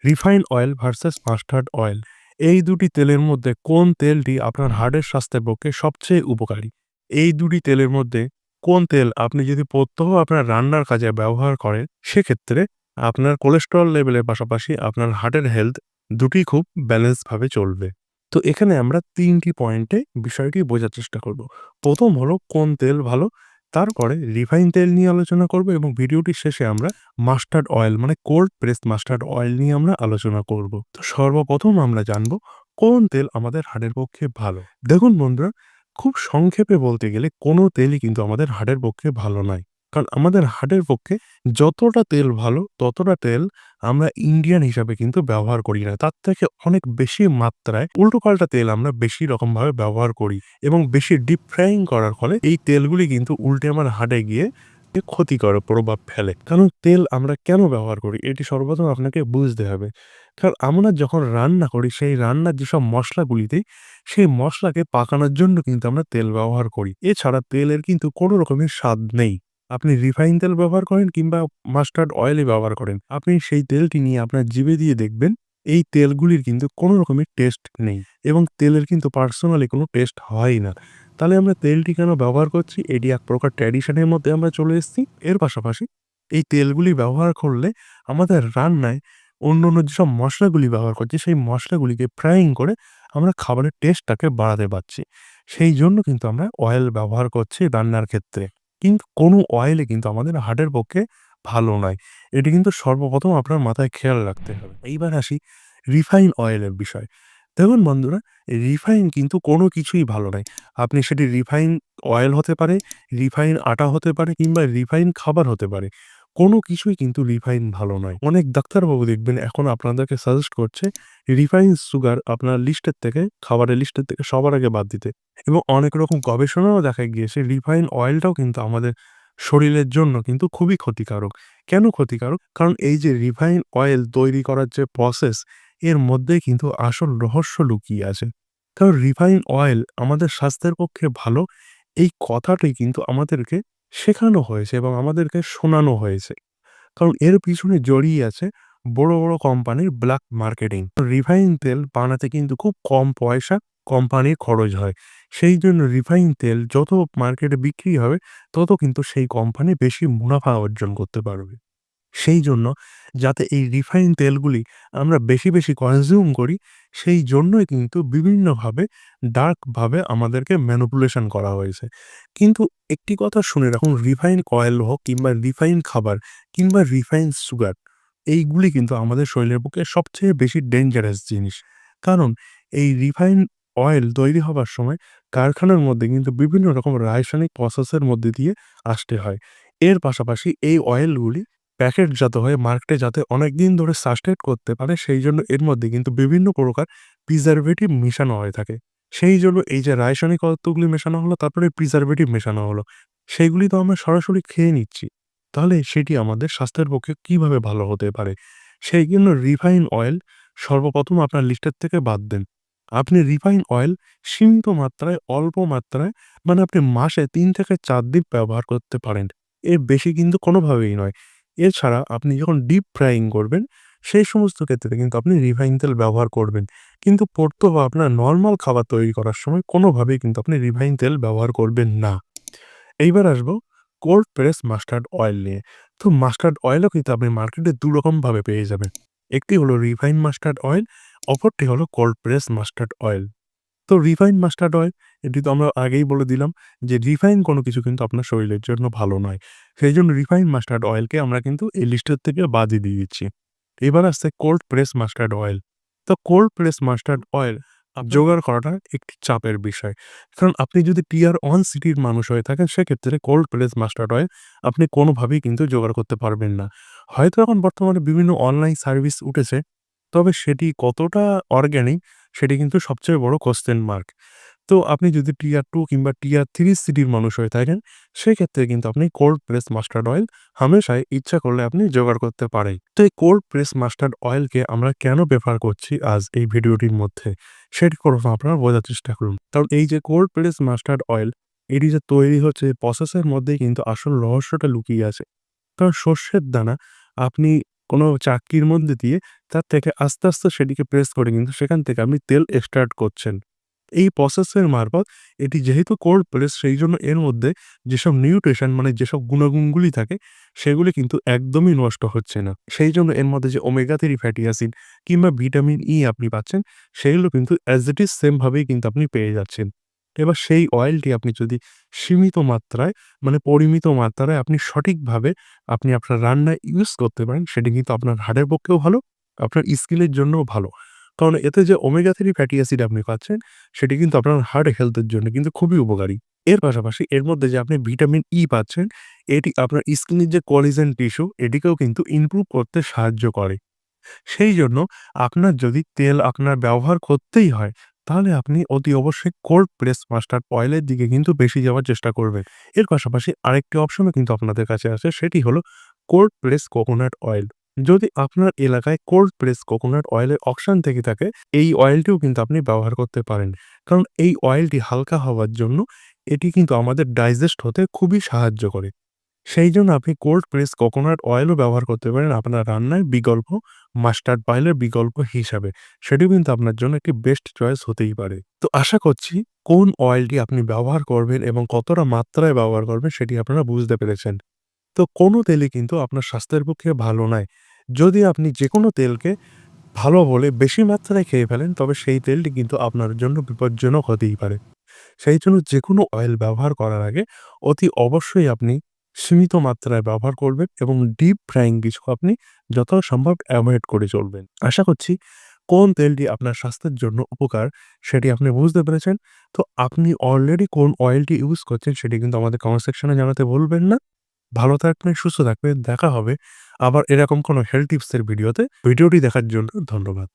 Refine oil versus mustard oil. এই দুটি তেলের মধ্যে কোন তেলটি আপনার হার্টের স্বাস্থ্যের পক্ষে সবচেয়ে উপকারী? এই দুটি তেলের মধ্যে কোন তেল আপনি যদি প্রত্যহ আপনার রান্নার কাজে ব্যবহার করেন, সেক্ষেত্রে আপনার কোলেস্টেরল লেভেলের পাশাপাশি আপনার হার্টের হেলথ দুটিই খুব ব্যালেন্সভাবে চলবে। তো এখানে আমরা ৩ টি পয়েন্টে বিষয়টি বোঝার চেষ্টা করব। ১ম হলো কোন তেল ভালো, তারপরে রিফাইন তেল নিয়ে আলোচনা করব এবং ভিডিওটির শেষে আমরা মাস্টার্ড অয়েল মানে কোল্ড প্রেসড মাস্টার্ড অয়েল নিয়ে আমরা আলোচনা করব। তো সর্বপ্রথম আমরা জানব কোন তেল আমাদের হার্টের পক্ষে ভালো। দেখুন বন্ধুরা, খুব সংক্ষেপে বলতে গেলে কোনো তেলই কিন্তু আমাদের হার্টের পক্ষে ভালো নয়। কারণ আমাদের হার্টের পক্ষে যতটা তেল ভালো ততটা তেল আমরা ইন্ডিয়ান হিসাবে কিন্তু ব্যবহার করি না। তার থেকে অনেক বেশি মাত্রায় উল্টোপাল্টা তেল আমরা বেশি রকমভাবে ব্যবহার করি এবং বেশি ডিপ ফ্রাইং করার ফলে এই তেলগুলি কিন্তু উল্টে আমার হার্টে গিয়ে ক্ষতিকর প্রভাব ফেলে। কারণ তেল আমরা কেন ব্যবহার করি? এটি সর্বপ্রথম আপনাকে বুঝতে হবে। কারণ আমরা যখন রান্না করি সেই রান্নার যেসব মসলাগুলি দেই, সেই মসলাকে পাকানোর জন্য কিন্তু আমরা তেল ব্যবহার করি। এছাড়া তেলের কিন্তু কোনো রকমের স্বাদ নেই। আপনি রিফাইন তেল ব্যবহার করেন কিংবা মাস্টার্ড অয়েলই ব্যবহার করেন। আপনি সেই তেলটি নিয়ে আপনার জিভে দিয়ে দেখবেন, এই তেলগুলির কিন্তু কোনো রকমের টেস্ট নেই এবং তেলের কিন্তু পার্সোনালি কোনো টেস্ট হয়ই না। তাহলে আমরা তেলটি কেন ব্যবহার করছি? এটি এক প্রকার ট্র্যাডিশনের মধ্যে আমরা চলে এসেছি। এর পাশাপাশি এই তেলগুলি ব্যবহার করলে আমাদের রান্নায় অন্য যেসব মসলাগুলি ব্যবহার করছি, সেই মসলাগুলিকে ফ্রাইং করে আমরা খাবারের টেস্টটাকে বাড়াতে পারছি। সেই জন্য কিন্তু আমরা অয়েল ব্যবহার করছি রান্নার ক্ষেত্রে। কিন্তু কোনো অয়েলই কিন্তু আমাদের হার্টের পক্ষে ভালো নয়। এটি কিন্তু সর্বপ্রথম আপনার মাথায় খেয়াল রাখতে হবে। এইবার আসি রিফাইন অয়েলের বিষয়। দেখুন বন্ধুরা, রিফাইন কিন্তু কোনো কিছুই ভালো নয়। আপনি সেটি রিফাইন অয়েল হতে পারে, রিফাইন আটা হতে পারে কিংবা রিফাইন খাবার হতে পারে। কোনো কিছুই কিন্তু রিফাইন ভালো নয়। অনেক ডাক্তারবাবু দেখবেন এখন আপনাদেরকে সাজেস্ট করছে রিফাইন সুগার আপনার লিস্টের থেকে, খাবারের লিস্টের থেকে সবার আগে বাদ দিতে। এবং অনেক রকম গবেষণাও দেখা গিয়েছে রিফাইন অয়েলটাও কিন্তু আমাদের শরীরের জন্য কিন্তু খুবই ক্ষতিকারক। কেন ক্ষতিকারক? কারণ এই যে রিফাইন অয়েল তৈরি করার যে প্রসেস, এর মধ্যে কিন্তু আসল রহস্য লুকিয়ে আছে। কারণ রিফাইন অয়েল আমাদের স্বাস্থ্যের পক্ষে ভালো, এই কথাটি কিন্তু আমাদেরকে শেখানো হয়েছে এবং আমাদেরকে শোনানো হয়েছে। কারণ এর পিছনে জড়িয়ে আছে বড় কোম্পানির ব্ল্যাক মার্কেটিং। রিফাইন তেল বানাতে কিন্তু খুব কম পয়সা কোম্পানির খরচ হয়। সেই জন্য রিফাইন তেল যত মার্কেটে বিক্রি হবে, তত কিন্তু সেই কোম্পানি বেশি মুনাফা অর্জন করতে পারবে। সেই জন্য যাতে এই রিফাইন তেলগুলি আমরা বেশি কনজিউম করি, সেই জন্যই কিন্তু বিভিন্নভাবে ডার্কভাবে আমাদেরকে ম্যানিপুলেশন করা হয়েছে। কিন্তু একটি কথা শুনে রাখুন, রিফাইন অয়েল হোক কিংবা রিফাইন খাবার কিংবা রিফাইন সুগার, এইগুলি কিন্তু আমাদের শরীরের পক্ষে সবচেয়ে বেশি ডেঞ্জারাস জিনিস। কারণ এই রিফাইন অয়েল তৈরি হবার সময় কারখানার মধ্যে কিন্তু বিভিন্ন রকম রাসায়নিক প্রসেসের মধ্যে দিয়ে আসতে হয়। এর পাশাপাশি এই অয়েলগুলি প্যাকেটজাত হয়ে মার্কেটে যাতে অনেকদিন ধরে সাস্টেইন করতে পারে, সেই জন্য এর মধ্যে কিন্তু বিভিন্ন প্রকার প্রিজারভেটিভ মিশানো হয়ে থাকে। সেই জন্য এই যে রাসায়নিক পদার্থগুলি মেশানো হলো, তারপরে প্রিজারভেটিভ মেশানো হলো, সেইগুলি তো আমরা সরাসরি খেয়ে নিচ্ছি। তাহলে সেটি আমাদের স্বাস্থ্যের পক্ষে কিভাবে ভালো হতে পারে? সেই জন্য রিফাইন অয়েল সর্বপ্রথম আপনার লিস্টের থেকে বাদ দেন। আপনি রিফাইন অয়েল সীমিত মাত্রায়, অল্প মাত্রায়, মানে আপনি মাসে ৩ থেকে ৪ দিন ব্যবহার করতে পারেন। এর বেশি কিন্তু কোনোভাবেই নয়। এছাড়া আপনি যখন ডিপ ফ্রাইং করবেন, সেই সমস্ত ক্ষেত্রে কিন্তু আপনি রিফাইন তেল ব্যবহার করবেন। কিন্তু প্রত্যহ আপনার নরমাল খাবার তৈরি করার সময় কোনোভাবেই কিন্তু আপনি রিফাইন তেল ব্যবহার করবেন না। এইবার আসবো কোল্ড প্রেস মাস্টার্ড অয়েল নিয়ে। তো মাস্টার্ড অয়েলও কিন্তু আপনি মার্কেটে ২ রকমভাবে পেয়ে যাবেন। একটি হলো রিফাইন মাস্টার্ড অয়েল, অপরটি হলো কোল্ড প্রেস মাস্টার্ড অয়েল। তো রিফাইন মাস্টার্ড অয়েল, এটি তো আমরা আগেই বলে দিলাম যে রিফাইন কোনো কিছু কিন্তু আপনার শরীরের জন্য ভালো নয়। সেইজন্য রিফাইন মাস্টার্ড অয়েলকে আমরা কিন্তু এই লিস্টের থেকে বাদই দিয়ে দিচ্ছি। এবার আসছে কোল্ড প্রেস মাস্টার্ড অয়েল। তো কোল্ড প্রেস মাস্টার্ড অয়েল জোগাড় করাটা একটি চাপের বিষয়। কারণ আপনি যদি টিয়ার 1 সিটির মানুষ হয়ে থাকেন, সেক্ষেত্রে কোল্ড প্রেস মাস্টার্ড অয়েল আপনি কোনোভাবেই কিন্তু জোগাড় করতে পারবেন না। হয়তো এখন বর্তমানে বিভিন্ন অনলাইন সার্ভিস উঠেছে, তবে সেটি কতটা অর্গানিক, সেটি কিন্তু সবচেয়ে বড় কোয়েশ্চেন মার্ক। তো আপনি যদি টিয়ার 2 কিংবা টিয়ার 3 সিটির মানুষ হয়ে থাকেন, সেক্ষেত্রে কিন্তু আপনি কোল্ড প্রেস মাস্টার্ড অয়েল হামেশাই ইচ্ছা করলে আপনি জোগাড় করতে পারেন। তো এই কোল্ড প্রেস মাস্টার্ড অয়েলকে আমরা কেন ব্যবহার করছি আজ এই ভিডিওটির মধ্যে, সেটি প্রথম আপনারা বোঝার চেষ্টা করুন। কারণ এই যে কোল্ড প্রেস মাস্টার্ড অয়েল, এটি যে তৈরি হচ্ছে প্রসেসের মধ্যেই কিন্তু আসল রহস্যটা লুকিয়ে আছে। কারণ সর্ষের দানা আপনি কোনো চাক্কির মধ্যে দিয়ে তার থেকে আস্তে, আস্তে সেটিকে প্রেস করে কিন্তু সেখান থেকে আপনি তেল এক্সট্রাক্ট করছেন। এই প্রসেসের মারফত এটি যেহেতু কোল্ড প্রেস সেইজন্য এর মধ্যে যেসব নিউট্রিশন মানে যেসব গুণাগুণগুলি থাকে সেগুলি কিন্তু একদমই নষ্ট হচ্ছে না। সেইজন্য এর মধ্যে যে ওমেগা 3 ফ্যাটি অ্যাসিড কিংবা ভিটামিন ই আপনি পাচ্ছেন সেগুলো কিন্তু অ্যাজ ইট ইজ সেম ভাবেই কিন্তু আপনি পেয়ে যাচ্ছেন। এবার সেই অয়েলটি আপনি যদি সীমিত মাত্রায় মানে পরিমিত মাত্রায় আপনি সঠিকভাবে আপনি আপনার রান্নায় ইউজ করতে পারেন সেটি কিন্তু আপনার হার্টের পক্ষেও ভালো, আপনার স্কিনের জন্যও ভালো। কারণ এতে যে ওমেগা 3 ফ্যাটি অ্যাসিড আপনি পাচ্ছেন সেটি কিন্তু আপনার হার্ট হেলথের জন্য কিন্তু খুবই উপকারী। এর পাশাপাশি এর মধ্যে যে আপনি ভিটামিন ই পাচ্ছেন, এটি আপনার স্কিনের যে কোলাজেন টিস্যু এটিকেও কিন্তু ইমপ্রুভ করতে সাহায্য করে। সেইজন্য আপনার যদি তেল আপনার ব্যবহার করতেই হয়, তাহলে আপনি অতি অবশ্যই কোল্ড প্রেস মাস্টার্ড অয়েলের দিকে কিন্তু বেশি যাওয়ার চেষ্টা করবেন। এর পাশাপাশি আরেকটি অপশনও কিন্তু আপনাদের কাছে আছে, সেটি হলো কোল্ড প্রেস কোকোনাট অয়েল। যদি আপনার এলাকায় কোল্ড প্রেস কোকোনাট অয়েলের অপশন থেকে থাকে, এই অয়েলটিও কিন্তু আপনি ব্যবহার করতে পারেন। কারণ এই অয়েলটি হালকা হওয়ার জন্য এটি কিন্তু আমাদের ডাইজেস্ট হতে খুবই সাহায্য করে। সেইজন্য আপনি কোল্ড প্রেস কোকোনাট অয়েলও ব্যবহার করতে পারেন আপনার রান্নায় বিকল্প মাস্টার্ড অয়েলের বিকল্প হিসাবে। সেটিও কিন্তু আপনার জন্য একটি বেস্ট চয়েস হতেই পারে। তো আশা করছি কোন অয়েলটি আপনি ব্যবহার করবেন এবং কতটা মাত্রায় ব্যবহার করবেন সেটি আপনারা বুঝতে পেরেছেন। তো কোনো তেলই কিন্তু আপনার স্বাস্থ্যের পক্ষে ভালো নয়। যদি আপনি যেকোনো তেলকে ভালো বলে বেশি মাত্রায় খেয়ে ফেলেন তবে সেই তেলটি কিন্তু আপনার জন্য বিপজ্জনক হতেই পারে। সেইজন্য যেকোনো অয়েল ব্যবহার করার আগে অতি অবশ্যই আপনি সীমিত মাত্রায় ব্যবহার করবেন এবং ডিপ ফ্রাইং কিছু আপনি যতটা সম্ভব এভয়েড করে চলবেন। আশা করছি কোন তেলটি আপনার স্বাস্থ্যের জন্য উপকার সেটি আপনি বুঝতে পেরেছেন। তো আপনি অলরেডি কোন অয়েলটি ইউজ করছেন সেটি কিন্তু আমাদের কমেন্ট সেকশনে জানাতে ভুলবেন না। ভালো থাকবেন, সুস্থ থাকবেন। দেখা হবে আবার এরকম কোনো হেলথ টিপস এর ভিডিওতে। ভিডিওটি দেখার জন্য ধন্যবাদ।